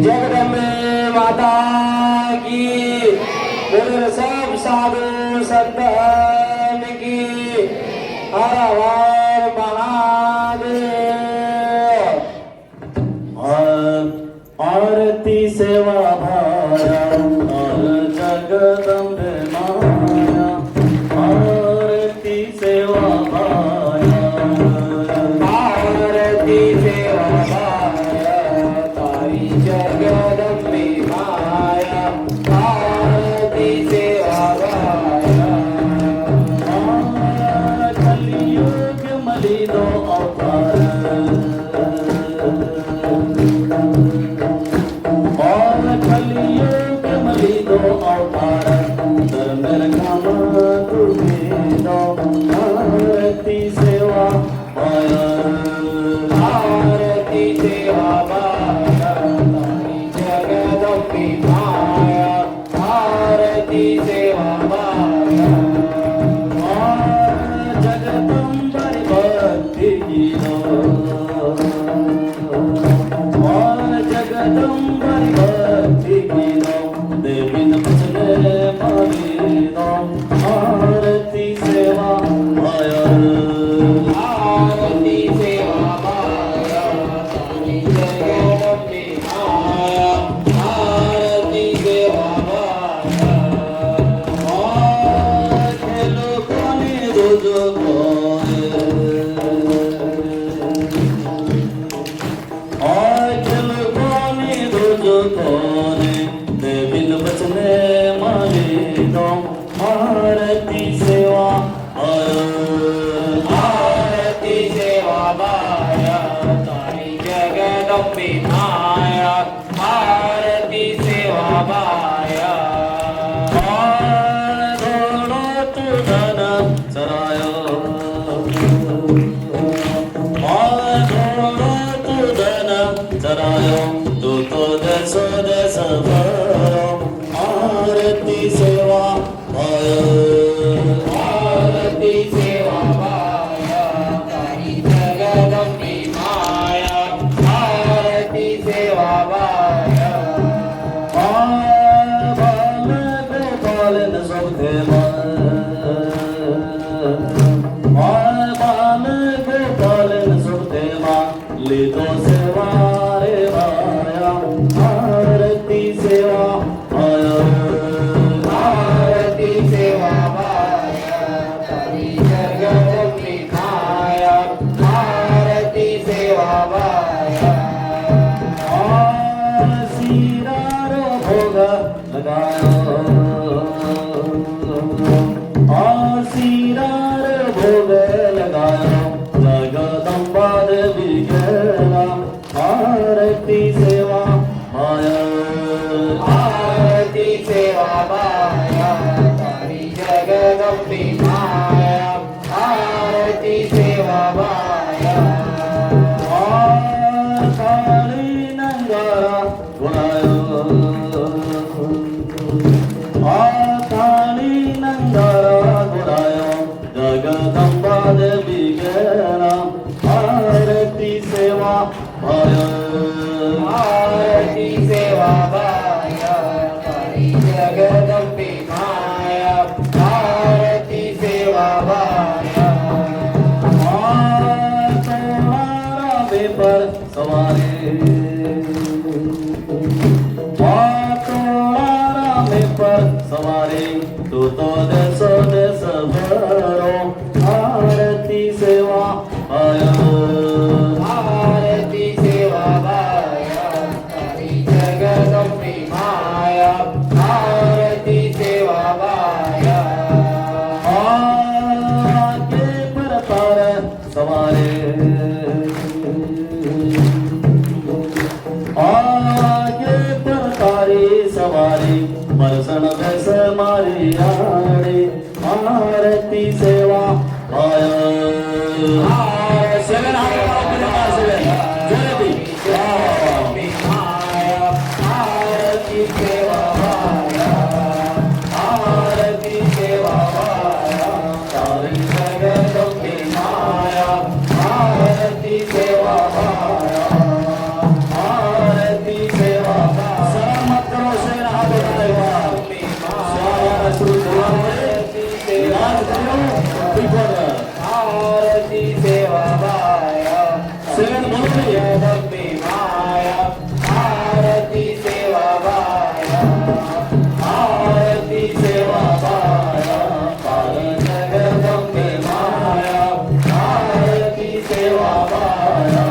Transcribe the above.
जगदम्बे माता की, बोल सब साधु संतन की, हर हर महादेव। आरती सेवा भाया जगदम्बे माया, आरती सेवा भाया, आरती सेवा भाया तारी जगदम्बे माया, आरती सेवा भाया। कलियुग मलिनो अवतार, कलियुग मलिनो अवतार, धर्मेर काम तुम्हें आरती सेवा भाया, आरती सेवा भाया तारी जगदम्बे माया, आरती सेवा भाया। जगदम्बरी भक्ति गीतो, जगदम्बरी भक्ति गीतो, देवीन भजने मालिनो आरती सेवा भाया, आरती सेवा भाया तारी जगदम्बे माया, आरती सेवा भाया। खेलो कोने रोजो कोने, खेलो कोने रोजो कोने, देवीन बचने मालिनो आरती सेवा भाया, आरती सेवा भाया तारी जगदम्बे माया, आरती सेवा भाया। धोलो तू धन चरायो, धोलो तू धन चरायो, तू तो देश देश भरो आरती सेवा भाया, आरती सेवा भाया तारी जगदम्बे माया, आरती सेवा भाया। बाल गोपालन सबके बाल गोपालन सबके लीतो सेवा रे भाया, आरती सेवा भाया, आरती सेवा भाया तारी जगदम्बे माया, आरती सेवा भाया। सीरार भोग लगायो, सीरार भोग लगायो, जगदम्बा देवी केला आरती सेवा भाया, आरती सेवा भाया तारी जगदम्बे माया, आरती सेवा भाया। काली नंगारा गुणायो, काली नंगारा गुणायो, जगदम्बा देवी केला आरती सेवा भाया, आरती सेवा भाया तारी जगदम्बे माया, आरती सेवा भाया। तोमारा बेपर सवारे, तोमारा बेपर सवारे, तू तो देश देश भरो आरती सेवा भाया, आरती सेवा भाया तारी जगदम्बे माया, आरती सेवा भाया। आगे पर तार सवारे, आगे पर तारी सवारी, बरसन भैस मारी आड़े आरती सेवा भाया, जगदम्बे माया, आरती सेवा भाया, आरती सेवा भाया तारी जगदम्बे माया, आरती सेवा भाया, आरती सेवा भाया। जगदम्बे माया आरती सेवा बाया आरती सेवा बाया जगदम्बे माया आरती सेवा बाया